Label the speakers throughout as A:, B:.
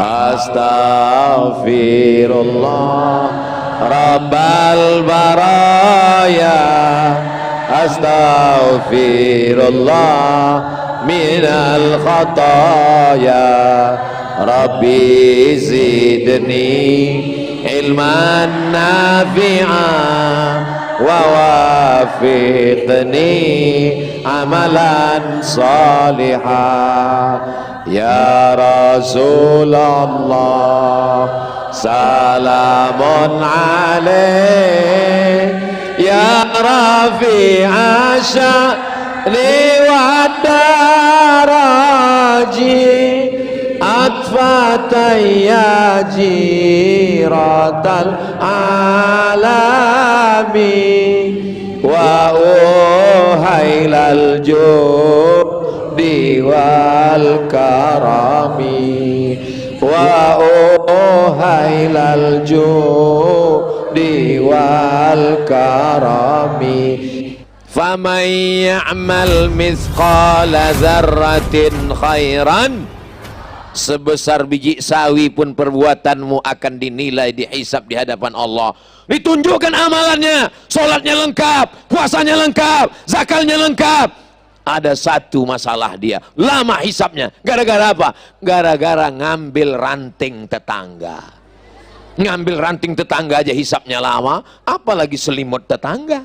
A: Astaghfirullah Rabbal baraya, astaghfirullah minal khataya, Rabbi zidni ilman nafi'an wa wafiqni amalan salihah. Ya Rasulullah salamun alaik, ya Rafi'a sya'ni wa daraji, atfatan ya jiratal alami, wa uhailal judi wal karami, wa uhailal judi wal karami. Faman ya'mal mithqala dzarratin khairan, sebesar biji sawi pun perbuatanmu akan dinilai, dihisab di hadapan Allah. Ditunjukkan amalannya, sholatnya lengkap, puasanya lengkap, zakatnya lengkap. Ada satu masalah dia, lama hisabnya. Gara-gara apa? Gara-gara ngambil ranting tetangga. Ngambil ranting tetangga aja hisabnya lama, apalagi selimut tetangga.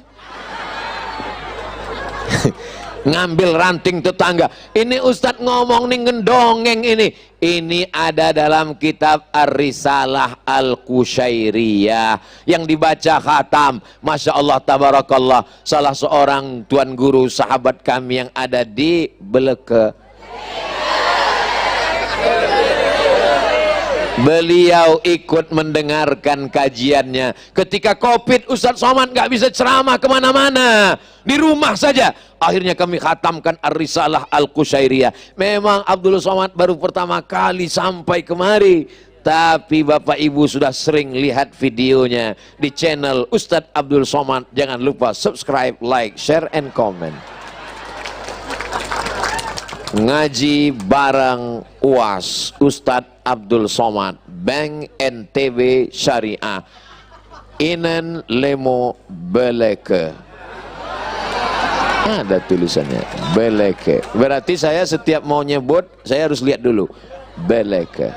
A: Ngambil ranting tetangga. Ini Ustadz ngomong nih, ngendongeng ini. Ini ada dalam kitab Ar-Risalah Al-Qushairiyah yang dibaca khatam. Masya Allah tabarakallah, salah seorang tuan guru sahabat kami yang ada di Beleke. Beliau ikut mendengarkan kajiannya. Ketika Covid, Ustadz Somad nggak bisa ceramah kemana-mana, di rumah saja. Akhirnya kami khatamkan Ar-Risalah Al-Qushairiyah. Memang Abdul Somad baru pertama kali sampai kemari, tapi Bapak Ibu sudah sering lihat videonya di channel Ustadz Abdul Somad. Jangan lupa subscribe, like, share, and comment. Ngaji bareng UAS Ustadz Abdul Somad, Bank NTB Syariah, Inen Lemo Beleke. Ada tulisannya Beleke. Berarti saya setiap mau nyebut saya harus lihat dulu Beleke.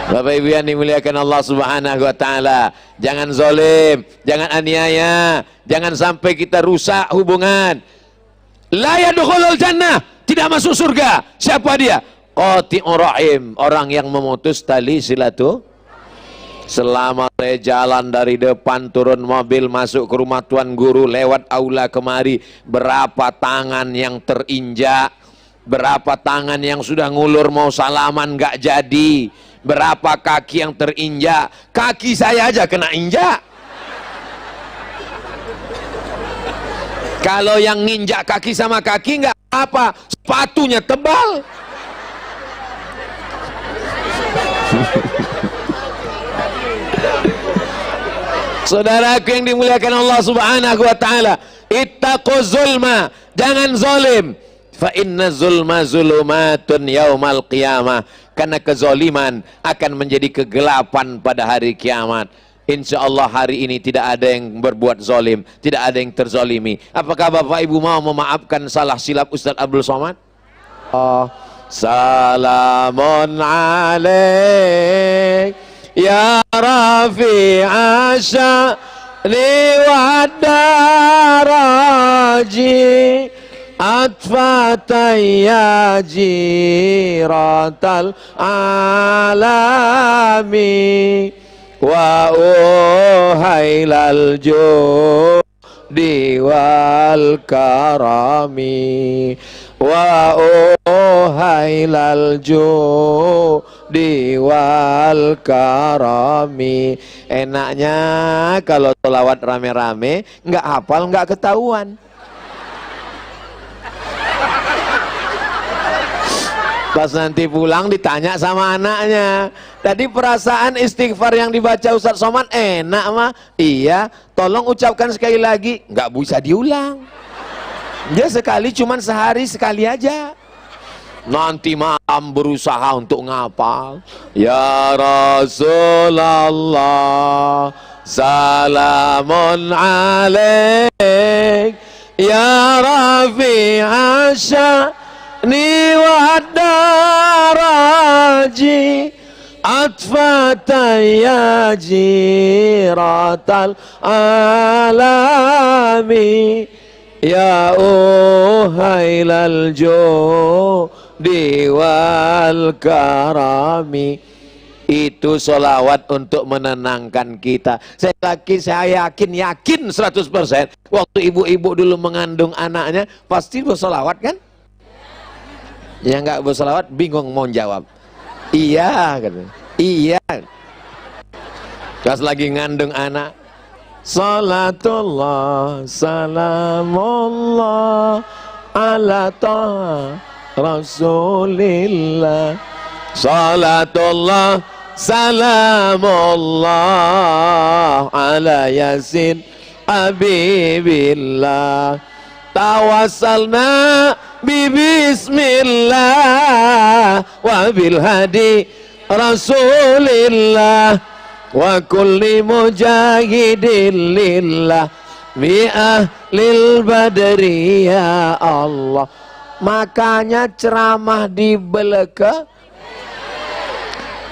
A: Bapak Ibu yang dimuliakan Allah Subhanahu wa taala, jangan zalim, jangan aniaya, jangan sampai kita rusak hubungan. La yadkhulul jannah, tidak masuk surga. Siapa dia? Qati'ur rahim, orang yang memutus tali silaturahim. Selama saya jalan dari depan, turun mobil, masuk ke rumah tuan guru, lewat aula kemari, berapa tangan yang terinjak, berapa tangan yang sudah ngulur mau salaman gak jadi, berapa kaki yang terinjak. Kaki saya aja kena injak. Kalau yang nginjak kaki sama kaki nggak apa, sepatunya tebal. Saudaraku yang dimuliakan Allah Subhanahu wa taala, ittaquz zulma, jangan zalim. Fa inna zulma zulumatun yaumal qiyamah, karena kezaliman akan menjadi kegelapan pada hari kiamat. Insya Allah hari ini tidak ada yang berbuat zalim, tidak ada yang terzalimi. Apakah Bapak Ibu mau memaafkan salah silap Ustadz Abdul Somad? Salamun alaik ya Rafi'a sya'ni wa daraji, atfatan ya jiratal alami, wa uhailal judi wal karami, wa uhailal judi wal karami. Enaknya kalau selawat rame-rame, nggak hafal, nggak ketahuan. Pas nanti pulang ditanya sama anaknya, tadi perasaan istighfar yang dibaca Ustadz Somad enak mah? Iya, tolong ucapkan sekali lagi. Nggak bisa diulang. Dia sekali, cuman sehari sekali aja. Nanti malam berusaha untuk ngapal. Ya Rasulullah, salamun alaik, ya rafi'a sya'ni wa daraji, atfatan ya jiratal alami, ya uhailal judi wal karami. Itu solawat untuk menenangkan kita. Saya yakin 100% waktu ibu-ibu dulu mengandung anaknya pasti bersolawat kan? Yang nggak bersolawat bingung mau jawab. Iya kan? Iya. Pas lagi ngandung anak, salatullah salamullah ala taha rasulillah, salatullah salamullah ala yasin habibillah, tawassalna bismillah wa bil hadi rasulillah wa kulli mujahidin lillah bi ahlil badri ya Allah. Makanya ceramah di Beleke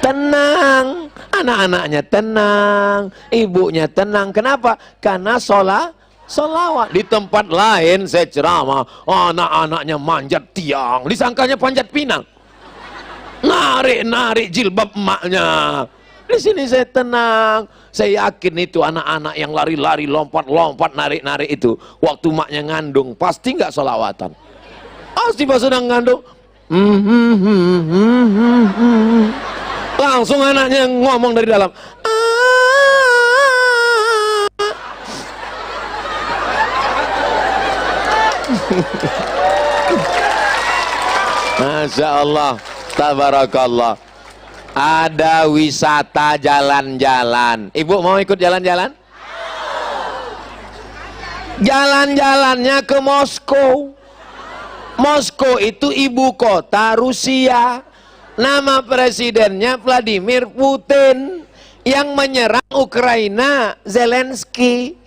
A: tenang, anak-anaknya tenang, ibunya tenang. Kenapa? Karena solawat. Di tempat lain saya ceramah, anak-anaknya manjat tiang, disangkanya panjat pinang, narik-narik jilbab emaknya. Di sini saya tenang, saya yakin itu anak-anak yang lari-lari, lompat-lompat, narik-narik itu, waktu emaknya ngandung pasti nggak solawatan. Pasti pas sedang ngandung, langsung anaknya ngomong dari dalam, Masya Allah, tabarakallah. Ada wisata jalan-jalan. Ibu mau ikut jalan-jalan? Jalan-jalannya ke Moskow. Moskow itu ibu kota Rusia. Nama presidennya Vladimir Putin. Yang menyerang Ukraina Zelensky.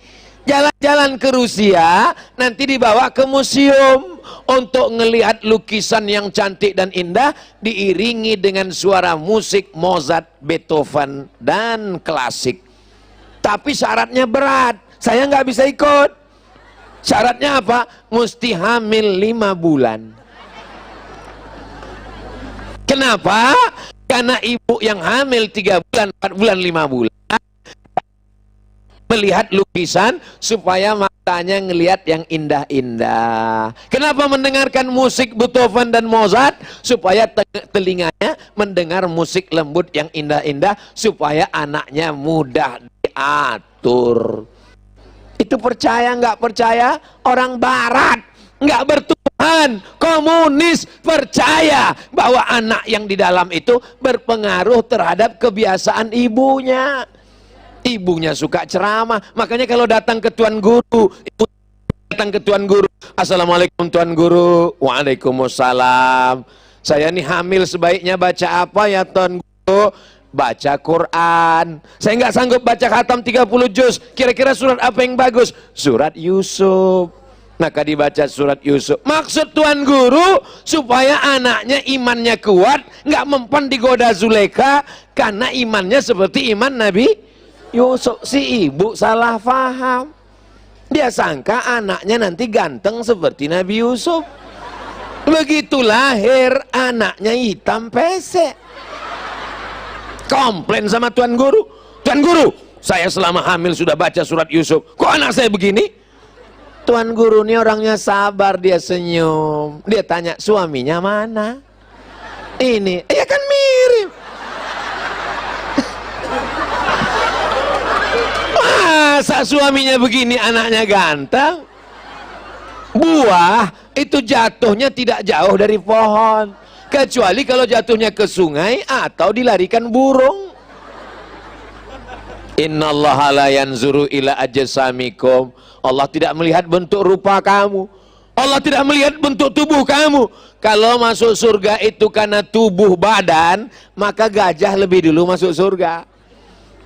A: Jalan-jalan ke Rusia, nanti dibawa ke museum untuk ngelihat lukisan yang cantik dan indah, diiringi dengan suara musik Mozart, Beethoven, dan klasik. Tapi syaratnya berat, saya nggak bisa ikut. Syaratnya apa? Mesti hamil 5 bulan. Kenapa? Karena ibu yang hamil 3 bulan, 4 bulan, 5 bulan melihat lukisan supaya matanya ngelihat yang indah-indah. Kenapa mendengarkan musik Beethoven dan Mozart? Supaya telinganya mendengar musik lembut yang indah-indah, supaya anaknya mudah diatur. Itu percaya nggak percaya? Orang barat nggak bertuhan, komunis percaya bahwa anak yang di dalam itu berpengaruh terhadap kebiasaan ibunya. Ibunya suka ceramah, makanya kalau datang ke tuan guru, ibu datang ke tuan guru, assalamualaikum tuan guru, waalaikumsalam. Saya nih hamil, sebaiknya baca apa ya tuan guru? Baca Quran. Saya nggak sanggup baca khatam 30 juz. Kira-kira surat apa yang bagus? Surat Yusuf. Maka dibaca surat Yusuf. Maksud tuan guru supaya anaknya imannya kuat, nggak mempan digoda Zuleka, karena imannya seperti iman Nabi Yusuf. Si ibu salah faham, dia sangka anaknya nanti ganteng seperti Nabi Yusuf. Begitu lahir anaknya hitam pesek, komplain sama tuan guru. Tuan guru, saya selama hamil sudah baca surat Yusuf, kok anak saya begini? Tuan guru ini orangnya sabar, dia senyum, dia tanya suaminya mana? Ini, ya kan mirip. Masa suaminya begini anaknya ganteng? Buah itu jatuhnya tidak jauh dari pohon, kecuali kalau jatuhnya ke sungai atau dilarikan burung. Innallaha la yanzuru ila ajsamikum. Allah tidak melihat bentuk rupa kamu. Allah tidak melihat bentuk tubuh kamu. Kalau masuk surga itu karena tubuh badan, maka gajah lebih dulu masuk surga.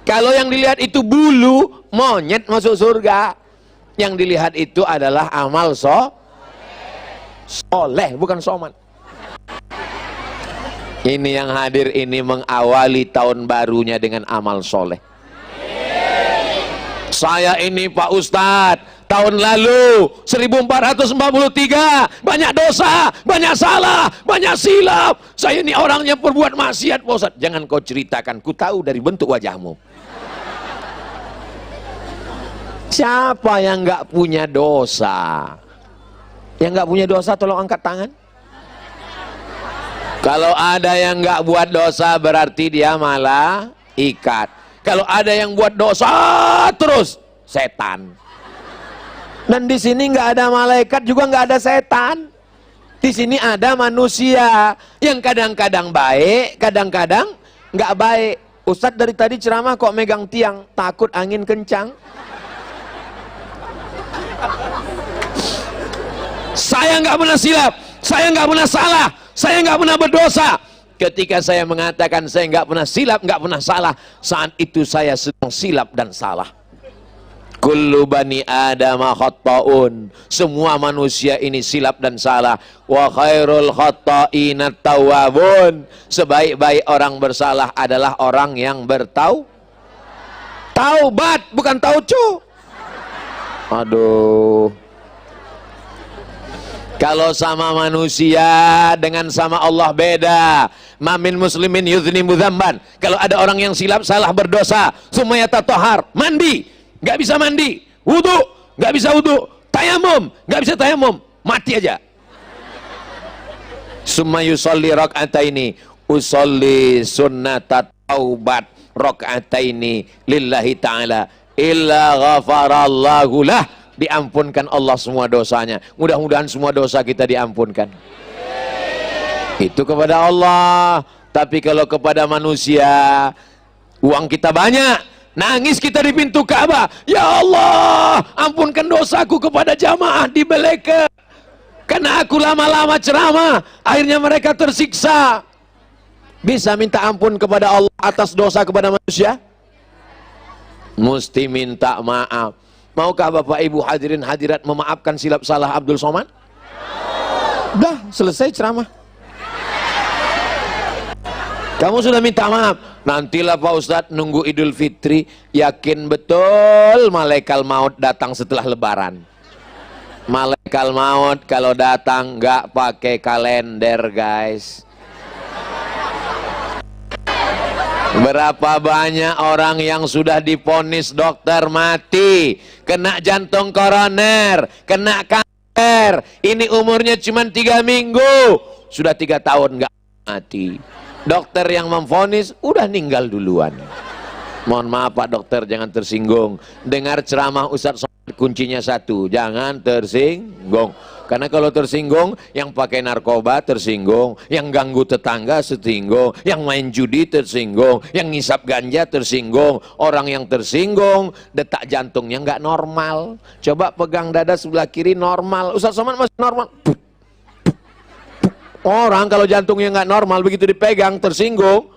A: Kalau yang dilihat itu bulu, monyet masuk surga. Yang dilihat itu adalah amal soleh, bukan soman. Ini yang hadir ini mengawali tahun barunya dengan amal soleh. Saya ini Pak Ustadz, tahun lalu 1443 banyak dosa, banyak salah, banyak silap. Saya ini orangnya perbuat maksiat Pak Ustadz. Jangan kau ceritakan, ku tahu dari bentuk wajahmu. Siapa yang nggak punya dosa? Yang nggak punya dosa tolong angkat tangan. Kalau ada yang nggak buat dosa berarti dia malah ikat. Kalau ada yang buat dosa terus setan. Dan di sini nggak ada malaikat juga nggak ada setan. Di sini ada manusia yang kadang-kadang baik, kadang-kadang nggak baik. Ustadz dari tadi ceramah kok megang tiang, takut angin kencang. Saya nggak pernah silap, saya nggak pernah salah, saya nggak pernah berdosa. Ketika saya mengatakan saya nggak pernah silap, nggak pernah salah, saat itu saya sedang silap dan salah. Kullu bani Adam khatta'un. Semua manusia ini silap dan salah. Wa khairul khatta'ina tawwabun. Sebaik-baik orang bersalah adalah orang yang taubat, bukan taucu. Aduh. Kalau sama manusia dengan sama Allah beda. Mamin muslimin yudhni mudhamban. Kalau ada orang yang silap salah berdosa, summa yatatahhar, mandi, nggak bisa mandi, wudu, nggak bisa wudu, tayamum, nggak bisa tayamum, mati aja. Summa yusolli rak'ataini, usolli sunnatat taubat rak'ataini lillahi ta'ala illa ghafarallahu lah. Diampunkan Allah semua dosanya. Mudah-mudahan semua dosa kita diampunkan. Itu kepada Allah. Tapi kalau kepada manusia, uang kita banyak, nangis kita di pintu Ka'bah, ya Allah ampunkan dosaku kepada jamaah di Beleka, karena aku lama-lama ceramah akhirnya mereka tersiksa. Bisa minta ampun kepada Allah atas dosa kepada manusia? Mesti minta maaf. Maukah Bapak Ibu hadirin hadirat memaafkan silap salah Abdul Somad? Udah selesai ceramah. Kamu sudah minta maaf. Nantilah Pak Ustadz nunggu Idul Fitri. Yakin betul malaikat maut datang setelah Lebaran. Malaikat maut kalau datang nggak pakai kalender guys. Berapa banyak orang yang sudah divonis dokter mati, kena jantung koroner, kena kanker, ini umurnya cuma 3 minggu, sudah 3 tahun nggak mati. Dokter yang memvonis udah meninggal duluan. Mohon maaf Pak Dokter, jangan tersinggung. Dengar ceramah Ustadz Somad, kuncinya satu, jangan tersinggung. Karena kalau tersinggung, yang pakai narkoba tersinggung, yang ganggu tetangga tersinggung, yang main judi tersinggung, yang ngisap ganja tersinggung. Orang yang tersinggung, detak jantungnya nggak normal. Coba pegang dada sebelah kiri normal. Ustadz Somad masih normal. Orang kalau jantungnya nggak normal, begitu dipegang tersinggung.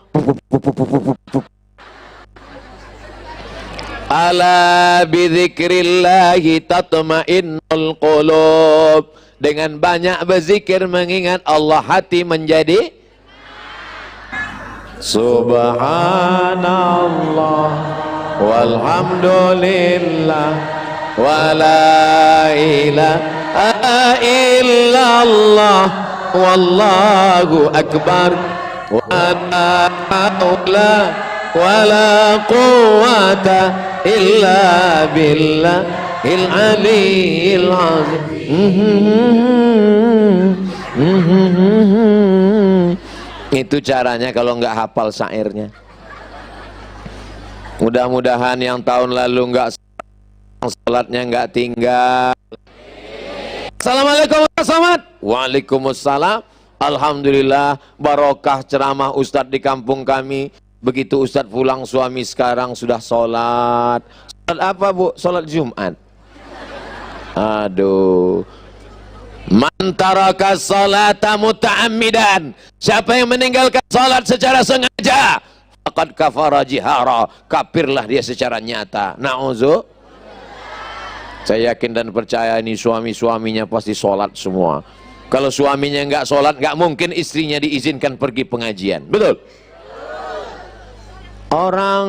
A: Ala bidzikrillahi tatma'innul qulub. Dengan banyak berzikir mengingat Allah, hati menjadi subhanallah walhamdulillah wala ilaha illallah wallahu akbar wala haula wala quwata illa billahil aliyyil azim. Itu caranya kalau nggak hafal syairnya. Mudah-mudahan yang tahun lalu nggak salatnya nggak tinggal. Assalamualaikum warahmatullahi wabarakatuh. Waalaikumsalam. Alhamdulillah barokah ceramah Ustadz di kampung kami. Begitu Ustadz pulang suami sekarang sudah sholat. Sholat apa Bu? Sholat Jumat. Aduh. Man taraka salata muta'ammidan, siapa yang meninggalkan salat secara sengaja, faqad kafara jihara, kafirlah dia secara nyata. Na'udzu. Saya yakin dan percaya ini suami-suaminya pasti sholat semua. Kalau suaminya nggak sholat, nggak mungkin istrinya diizinkan pergi pengajian. Betul? Orang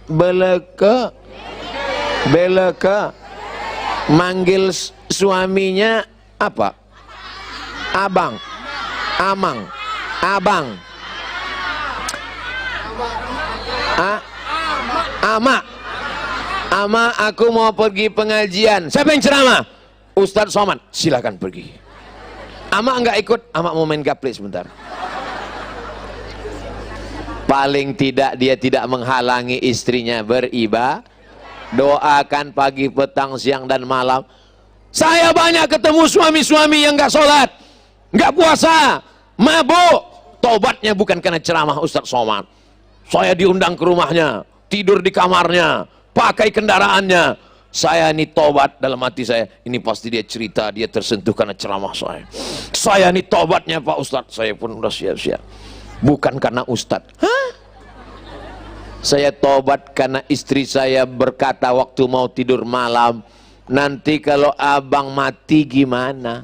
A: beleke manggil suaminya apa? Abang, amang, abang, ama. Ama, aku mau pergi pengajian. Siapa yang ceramah? Ustadz Somad. Silakan pergi. Ama enggak ikut. Ama mau main gaple sebentar. Paling tidak dia tidak menghalangi istrinya beribadah. Doakan pagi, petang, siang dan malam. Saya banyak ketemu suami-suami yang enggak sholat, enggak puasa, mabuk. Tobatnya bukan karena ceramah Ustadz Somad. Saya diundang ke rumahnya, tidur di kamarnya, pakai kendaraannya. Saya ini tobat, dalam hati saya, ini pasti dia cerita, dia tersentuh karena ceramah saya. Saya ini tobatnya Pak Ustadz, saya pun udah siap-siap. Bukan karena Ustadz. Hah? Saya tobat karena istri saya berkata waktu mau tidur malam, nanti kalau abang mati gimana?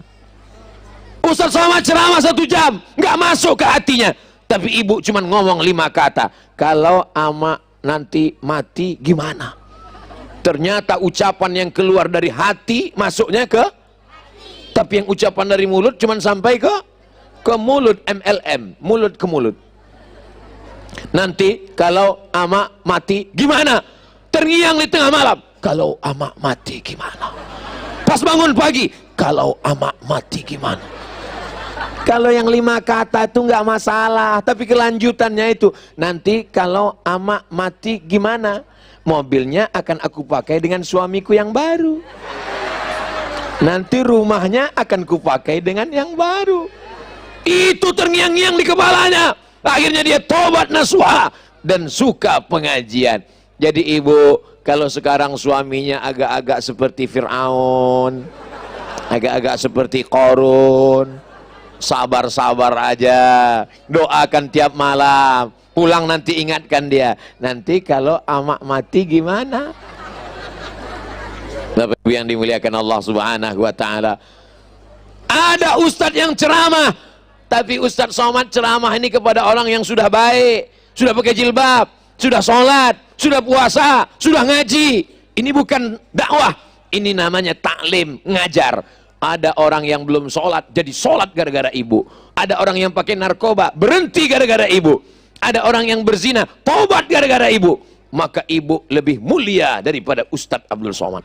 A: Ustadz sama ceramah 1 jam, nggak masuk ke hatinya. Tapi ibu cuma ngomong 5 kata, kalau ama nanti mati gimana? Ternyata ucapan yang keluar dari hati masuknya ke hati. Tapi yang ucapan dari mulut cuma sampai ke mulut, MLM, mulut ke mulut. Nanti kalau ama mati gimana? Terngiang di tengah malam, kalau ama mati gimana? Pas bangun pagi, kalau ama mati gimana? Kalau yang 5 kata itu nggak masalah, tapi kelanjutannya itu, nanti kalau ama mati gimana? Mobilnya akan aku pakai dengan suamiku yang baru. Nanti rumahnya akan kupakai dengan yang baru. Itu terngiang-ngiang di kepalanya. Akhirnya dia tobat nasuha dan suka pengajian. Jadi ibu, kalau sekarang suaminya agak-agak seperti Fir'aun, agak-agak seperti Qarun, sabar-sabar aja, doakan tiap malam. Pulang nanti ingatkan dia, nanti kalau amak mati gimana? Bapak Ibu yang dimuliakan Allah Subhanahu wa taala. Ada ustadz yang ceramah, tapi Ustadz Somad ceramah ini kepada orang yang sudah baik, sudah pakai jilbab, sudah sholat, sudah puasa, sudah ngaji. Ini bukan dakwah, ini namanya taklim, ngajar. Ada orang yang belum sholat, jadi sholat gara-gara ibu. Ada orang yang pakai narkoba, berhenti gara-gara ibu. Ada orang yang berzina, tobat gara-gara ibu. Maka ibu lebih mulia daripada Ustadz Abdul Somad.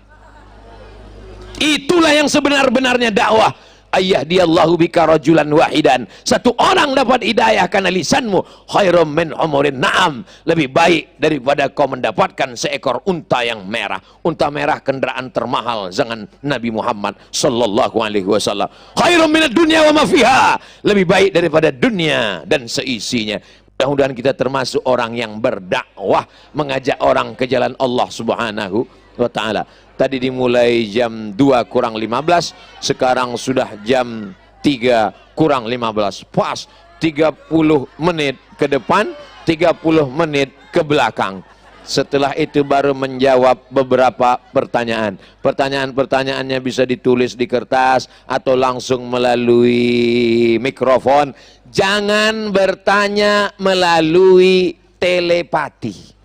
A: Itulah yang sebenar-benarnya dakwah. Ayyahdiyallahu bika rajulan wahidan. Satu orang dapat hidayah karena lisanmu, khairum min umurin na'am. Lebih baik daripada kau mendapatkan seekor unta yang merah. Unta merah kendaraan termahal zaman Nabi Muhammad sallallahu alaihi wasallam. Khairum minad dunya wa ma fiha. Lebih baik daripada dunia dan seisinya. Mudah-mudahan kita termasuk orang yang berdakwah, mengajak orang ke jalan Allah Subhanahu wa taala. Tadi dimulai jam 2 kurang 15, sekarang sudah jam 3 kurang 15. Pas 30 menit ke depan, 30 menit ke belakang. Setelah itu baru menjawab beberapa pertanyaan. Pertanyaan-pertanyaannya bisa ditulis di kertas atau langsung melalui mikrofon. Jangan bertanya melalui telepati.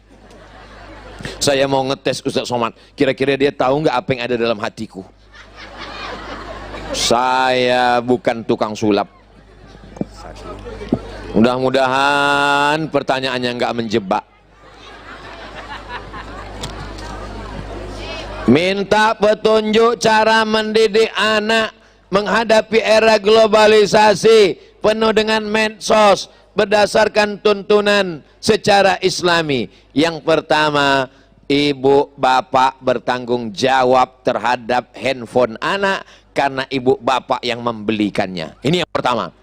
A: Saya mau ngetes Ustadz Somad, kira-kira dia tahu nggak apa yang ada dalam hatiku? Saya bukan tukang sulap. Mudah-mudahan pertanyaannya nggak menjebak. Minta petunjuk cara mendidik anak menghadapi era globalisasi penuh dengan medsos berdasarkan tuntunan secara islami. Yang pertama, ibu bapak bertanggung jawab terhadap handphone anak karena ibu bapak yang membelikannya. Ini yang pertama.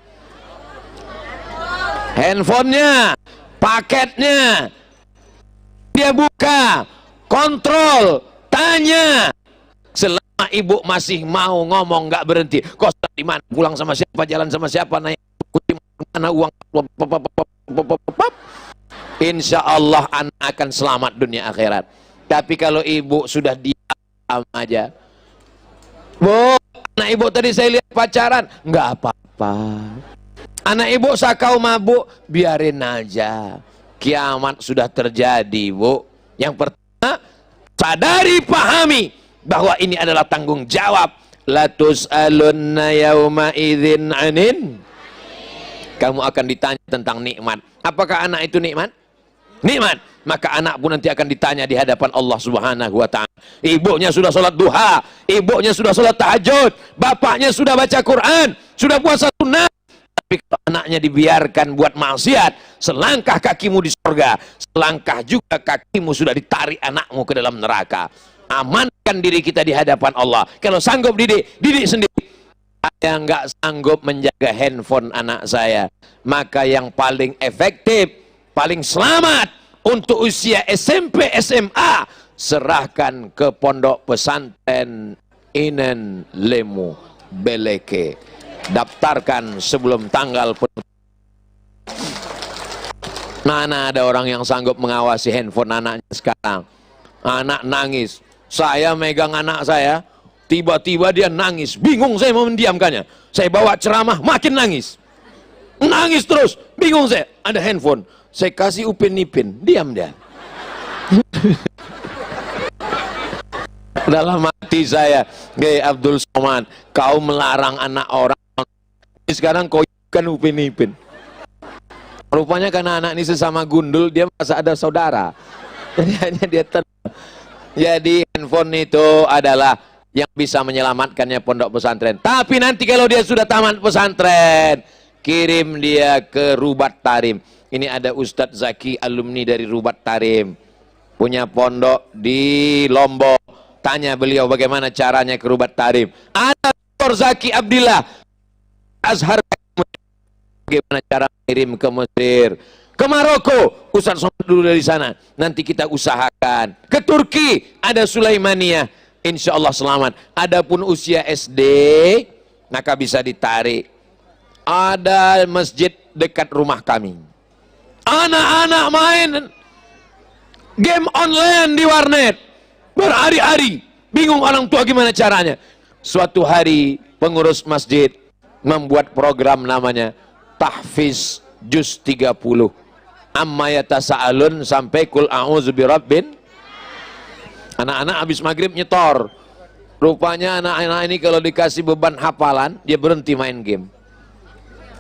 A: Handphonenya, paketnya dia buka, kontrol, tanya. Selama ibu masih mau ngomong nggak berhenti, kos di mana, pulang sama siapa, jalan sama siapa, naik mana, uang, insya Allah anak akan selamat dunia akhirat. Tapi kalau ibu sudah diam aja, Bu, anak ibu tadi saya lihat pacaran, nggak apa-apa. Anak ibu sakau mabuk, biarin aja. Kiamat sudah terjadi, Bu. Yang pertama, sadari, pahami bahwa ini adalah tanggung jawab. La tus'alunna yauma idzin 'anin. Kamu akan ditanya tentang nikmat. Apakah anak itu nikmat? Nikmat. Maka anak pun nanti akan ditanya di hadapan Allah Subhanahu wa ta'ala. Ibunya sudah sholat duha, ibunya sudah sholat tahajud, bapaknya sudah baca Quran, sudah puasa sunnah. Tapi kalau anaknya dibiarkan buat maksiat, selangkah kakimu di surga, selangkah juga kakimu sudah ditarik anakmu ke dalam neraka. Amankan diri kita di hadapan Allah. Kalau sanggup didik, didik sendiri. Saya nggak sanggup menjaga handphone anak saya, maka yang paling efektif, paling selamat untuk usia SMP, SMA, serahkan ke pondok pesantren Inen Lemu Beleke. Daftarkan sebelum tanggal. Mana ada orang yang sanggup mengawasi handphone anaknya sekarang? Anak nangis, saya megang anak saya, tiba-tiba dia nangis, bingung saya mau mendiamkannya. Saya bawa ceramah, makin nangis, nangis terus, bingung saya. Ada handphone, saya kasih Upin Ipin, diam dia. Dalam hati saya, Abdul Somad, kau melarang anak orang, sekarang kau kan Upin Ipin. Rupanya karena anak ini sesama gundul, dia merasa ada saudara. Jadi hanya dia Jadi handphone itu adalah yang bisa menyelamatkannya pondok pesantren. Tapi nanti kalau dia sudah tamat pesantren, kirim dia ke Rubat Tarim. Ini ada Ustadz Zaki, alumni dari Rubat Tarim, punya pondok di Lombok. Tanya beliau bagaimana caranya ke Rubat Tarim. Ada Dr. Zaki Abdillah Azhar, bagaimana cara kirim ke Mesir, ke Maroko. Ustadz Somad dulu dari sana, nanti kita usahakan. Ke Turki ada Sulaimaniyah, insya Allah selamat. Adapun usia SD, maka bisa ditarik. Ada masjid dekat rumah kami, anak-anak main game online di warnet berhari-hari, bingung orang tua gimana caranya. Suatu hari pengurus masjid membuat program namanya tahfiz juz 30, amma yatasa'alun sampai kul a'udzu birabbin. Anak-anak habis maghrib nyetor. Rupanya anak-anak ini kalau dikasih beban hafalan, dia berhenti main game.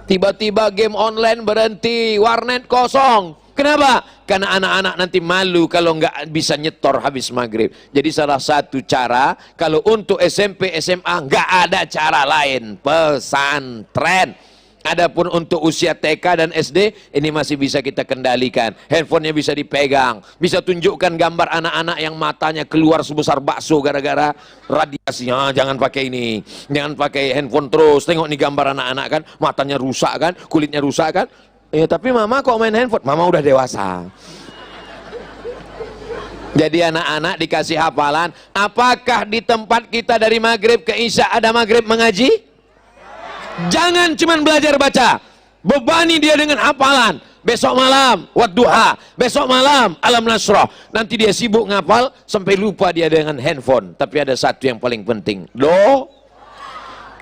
A: Tiba-tiba game online berhenti, warnet kosong. Kenapa? Karena anak-anak nanti malu kalau nggak bisa nyetor habis maghrib. Jadi salah satu cara, kalau untuk SMP, SMA nggak ada cara lain, pesantren. Adapun untuk usia TK dan SD, ini masih bisa kita kendalikan. Handphonenya bisa dipegang, bisa tunjukkan gambar anak-anak yang matanya keluar sebesar bakso gara-gara radiasi. Jangan pakai ini, jangan pakai handphone terus. Tengok nih gambar anak-anak kan, matanya rusak kan, kulitnya rusak kan. Ya tapi mama kok main handphone? Mama udah dewasa. Jadi anak-anak dikasih hafalan. Apakah di tempat kita dari maghrib ke isya ada maghrib mengaji? Jangan cuma belajar baca, bebani dia dengan hafalan. Besok malam wadduha, besok malam alam nasrah. Nanti dia sibuk ngapal sampai lupa dia dengan handphone. Tapi ada satu yang paling penting,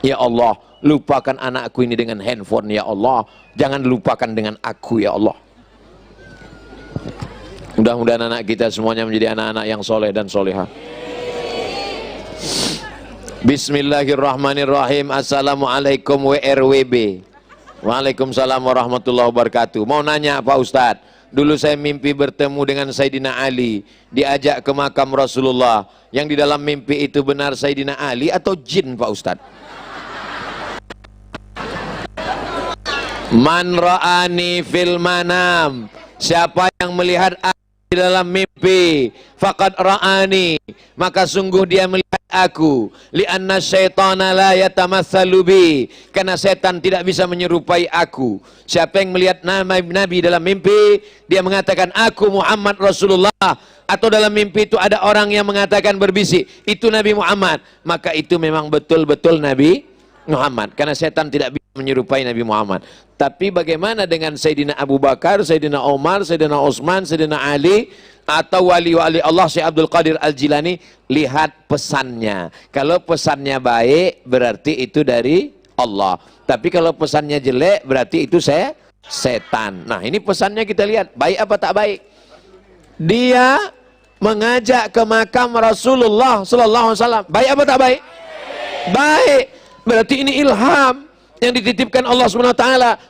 A: ya Allah, lupakan anakku ini dengan handphone ya Allah, jangan lupakan dengan aku ya Allah. Mudah-mudahan anak kita semuanya menjadi anak-anak yang soleh dan solehah. Bismillahirrahmanirrahim. Assalamualaikum WRWB. Waalaikumsalam warahmatullahi wabarakatuh. Mau nanya Pak Ustadz, dulu saya mimpi bertemu dengan Sayyidina Ali, diajak ke makam Rasulullah. Yang di dalam mimpi itu benar Sayyidina Ali atau jin Pak Ustadz? Man ra'ani fil manam, siapa yang melihat di dalam mimpi, faqad ra'ani, maka sungguh dia melihat aku, li'anna syaitana la yatamatsalu bi, karena setan tidak bisa menyerupai aku. Siapa yang melihat Nabi dalam mimpi, dia mengatakan aku Muhammad Rasulullah, atau dalam mimpi itu ada orang yang mengatakan berbisik, itu Nabi Muhammad, maka itu memang betul-betul Nabi Muhammad, karena setan tidak bisa menyerupai Nabi Muhammad. Tapi bagaimana dengan Sayyidina Abu Bakar, Sayyidina Umar, Sayyidina Utsman, Sayyidina Ali, atau wali-wali Allah Syekh Abdul Qadir Al-Jilani? Lihat pesannya. Kalau pesannya baik, berarti itu dari Allah. Tapi kalau pesannya jelek, berarti itu setan. Nah, ini pesannya kita lihat, baik apa tak baik. Dia mengajak ke makam Rasulullah sallallahu alaihi wasallam. Baik apa tak baik? Baik. Berarti ini ilham yang dititipkan Allah SWT.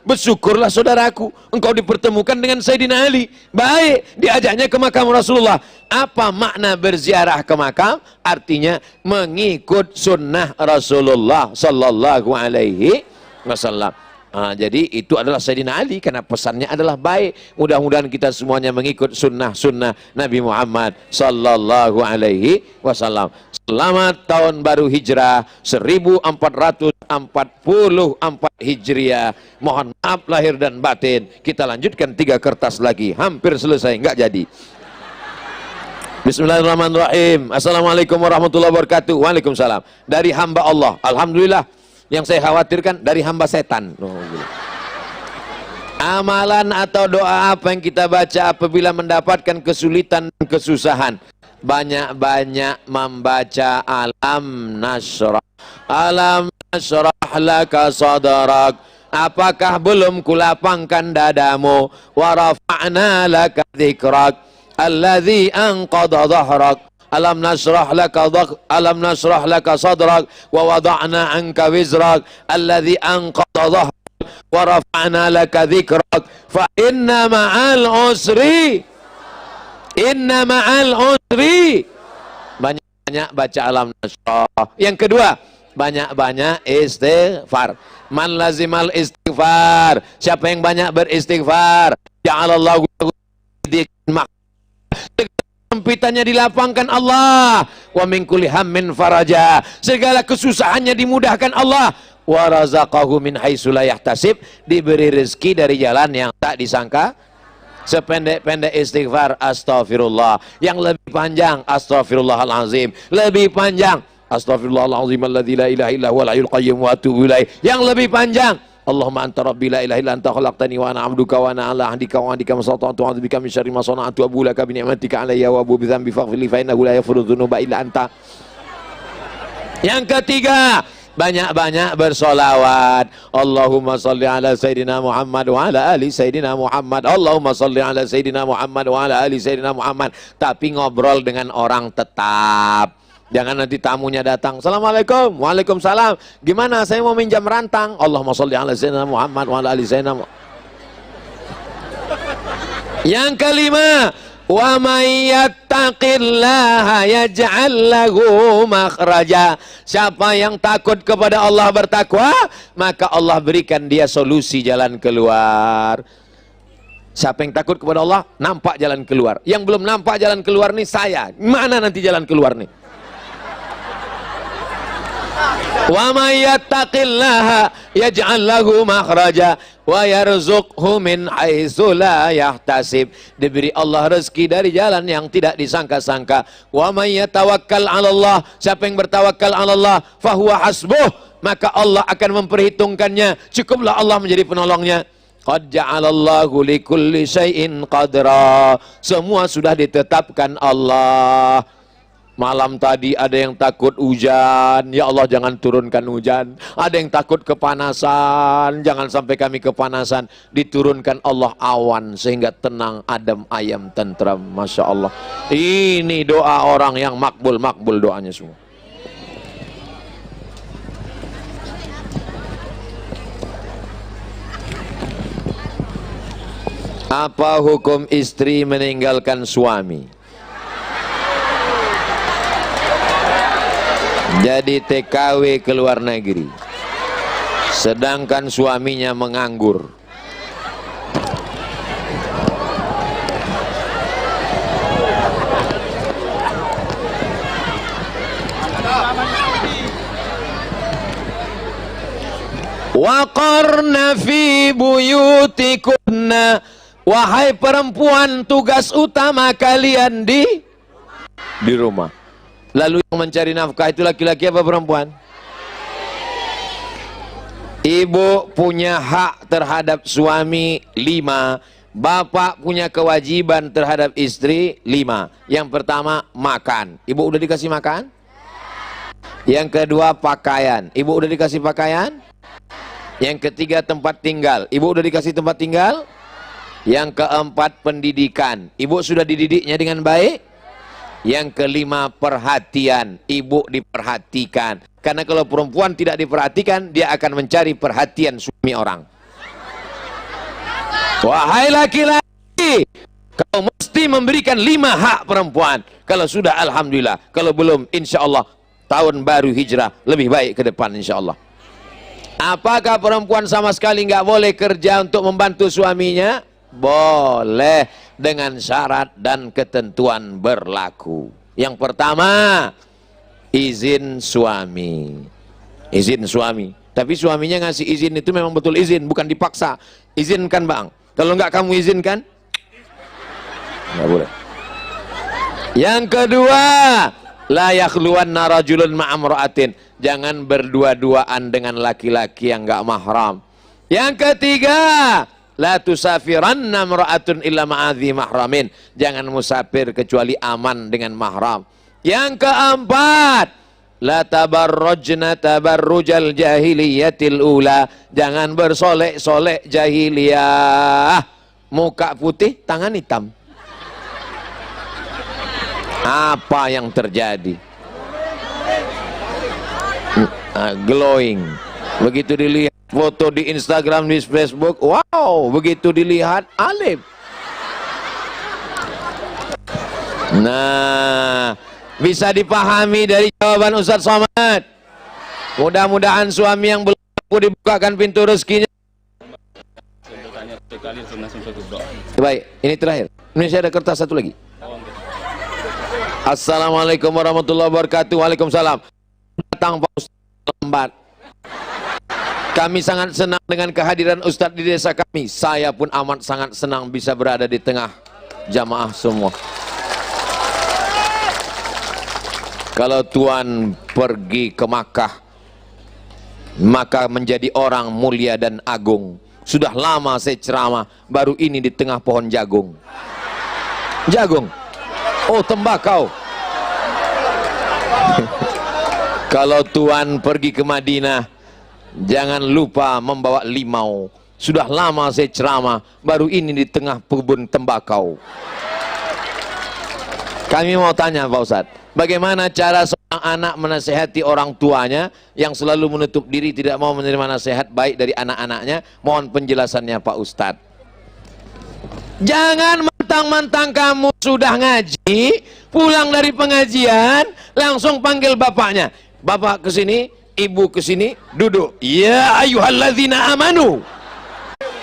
A: Bersyukurlah saudaraku, engkau dipertemukan dengan Sayyidina Ali. Baik, diajaknya ke makam Rasulullah. Apa makna berziarah ke makam? Artinya mengikut sunnah Rasulullah sallallahu alaihi wasallam. Jadi itu adalah Sayyidina Ali, karena pesannya adalah baik. Mudah-mudahan kita semuanya mengikut sunnah-sunnah Nabi Muhammad sallallahu alaihi wasallam. Selamat tahun baru hijrah 1444 Hijriah. Mohon maaf lahir dan batin. Kita lanjutkan 3 kertas lagi. Hampir selesai, nggak jadi. Bismillahirrahmanirrahim. Assalamualaikum warahmatullahi wabarakatuh. Waalaikumsalam. Dari hamba Allah. Alhamdulillah. Yang saya khawatirkan dari hamba setan. Amalan atau doa apa yang kita baca apabila mendapatkan kesulitan dan kesusahan? Banyak-banyak membaca alam nasrah. Alam nasrah laka sadrak. Apakah belum kulapangkan dadamu? Wa rafa'na laka dzikrak alladzi anqadha dhahrak. Alam nasrah laka sadrak wa wada'na anka wizrak alladzi anqadha dhahrak wa rafa'na laka dzikrak fa inna ma'al usri banyak-banyak baca alam nasrah. Yang kedua, banyak-banyak istighfar. Man lazimal istighfar, siapa yang banyak beristighfar, ja'alallahu sempitannya dilapangkan Allah, wa min kulli hammin faraja, segala kesusahannya dimudahkan Allah, wa razaqahu min haitsu la yahtasib, diberi rezeki dari jalan yang tak disangka. Sependek-pendek istighfar astagfirullah, yang lebih panjang astagfirullahalazim, lebih panjang astagfirullahalazim alladzi la ilaha illa huwal hayyul qayyum wa atubu ilaih, yang lebih panjang Allahumma anta rabbi la ilaha illa anta khalaqtani wa ana 'abduka wa ana 'ala ahdika wa ahdika masata'tu wa a'udzubika min syarri ma sana'tu wa abu laka bi ni'matika 'alayya wa abu bi dzambi faghfir li fa innahu la yaghfiru dzunuba illa anta. Yang ketiga, banyak-banyak bersolawat. Allahumma salli ala Sayyidina Muhammad wa ala ali Sayyidina Muhammad. Allahumma salli ala Sayyidina Muhammad wa ala ali Sayyidina Muhammad. Tapi ngobrol dengan orang tetap. Jangan nanti tamunya datang, Assalamualaikum, Waalaikumsalam, gimana saya mau minjam rantang. Allahumma salli ala Sayyidina Muhammad wa ala ali Sayyidina Muhammad. Yang kelima, wa may yattaqillaha yaj'al lahu makhraja. Siapa yang takut kepada Allah, bertakwa, maka Allah berikan dia solusi jalan keluar. Siapa yang takut kepada Allah, nampak jalan keluar. Yang belum nampak jalan keluar nih saya. Mana nanti jalan keluar nih? Wa may yattaqillaha yaj'al lahu makhraja wa yarzuqhu min haitsu la yahtasib. Diberi Allah rezeki dari jalan yang tidak disangka-sangka. Wa may yatawakkal 'ala Allah, siapa yang bertawakal 'ala Allah, fahuwa hasbuh, maka Allah akan memperhitungkannya, cukuplah Allah menjadi penolongnya. Qad ja'alallahu likulli syai'in qadra, semua sudah ditetapkan Allah. Malam tadi ada yang takut hujan, ya Allah jangan turunkan hujan. Ada yang takut kepanasan, jangan sampai kami kepanasan. Diturunkan Allah awan sehingga tenang, adem, ayam, tentram. Masya Allah. Ini doa orang yang makbul doanya semua. Apa hukum istri meninggalkan suami? Jadi TKW ke luar negeri, sedangkan suaminya menganggur. Waqarna fi buyutikunna, wahai perempuan, tugas utama kalian di rumah. Lalu yang mencari nafkah itu laki-laki apa perempuan? Ibu punya hak terhadap suami 5, bapak punya kewajiban terhadap istri 5. Yang pertama makan. Ibu udah dikasih makan? Yang kedua pakaian. Ibu udah dikasih pakaian? Yang ketiga tempat tinggal. Ibu udah dikasih tempat tinggal? Yang keempat pendidikan. Ibu sudah dididiknya dengan baik? Yang kelima perhatian. Ibu diperhatikan. Karena kalau perempuan tidak diperhatikan, dia akan mencari perhatian suami orang. Wahai laki-laki, kau mesti memberikan 5 hak perempuan. Kalau sudah alhamdulillah, kalau belum insya Allah tahun baru hijrah lebih baik ke depan insya Allah. Apakah perempuan sama sekali nggak boleh kerja untuk membantu suaminya? Boleh, dengan syarat dan ketentuan berlaku. Yang pertama, izin suami. Izin suami. Tapi suaminya ngasih izin itu memang betul izin, bukan dipaksa. Izinkan bang. Kalau nggak kamu izinkan, nggak boleh. Yang kedua, la yakhluwanna rajulun ma'amra'atin. Jangan berdua-duaan dengan laki-laki yang nggak mahram. Yang ketiga, la tusafiranna mra'atun illa ma'adhi mahramin. Jangan musafir kecuali aman dengan mahram. Yang keempat, la tabarrujna tabarrujal jahiliyatil ula. Jangan bersolek-solek jahiliyah. Muka putih, tangan hitam. Apa yang terjadi? Glowing. Begitu dilihat foto di Instagram, di Facebook, wow, begitu dilihat alim. Nah, bisa dipahami dari jawaban Ustaz Somad. Mudah-mudahan suami yang belum mampu dibukakan pintu rezekinya. Baik, ini terakhir. Indonesia ada kertas satu lagi. Assalamualaikum warahmatullahi wabarakatuh. Waalaikumsalam. Datang Pak Ustaz lambat. Kami sangat senang dengan kehadiran Ustadz di desa kami. Saya pun amat sangat senang bisa berada di tengah jamaah semua. Kalau Tuhan pergi ke Makkah, maka menjadi orang mulia dan agung. Sudah lama saya ceramah, baru ini di tengah pohon jagung. Jagung. Oh, tembakau. Kalau Tuhan pergi ke Madinah, jangan lupa membawa limau. Sudah lama saya ceramah, baru ini di tengah kebun tembakau. Kami mau tanya Pak Ustadz, bagaimana cara seorang anak menasehati orang tuanya yang selalu menutup diri, tidak mau menerima nasihat baik dari anak-anaknya? Mohon penjelasannya Pak Ustadz. Jangan mentang-mentang kamu sudah ngaji, pulang dari pengajian, langsung panggil bapaknya. Bapak ke sini, ibu ke sini, duduk. Ya ayyuhalladzina amanu.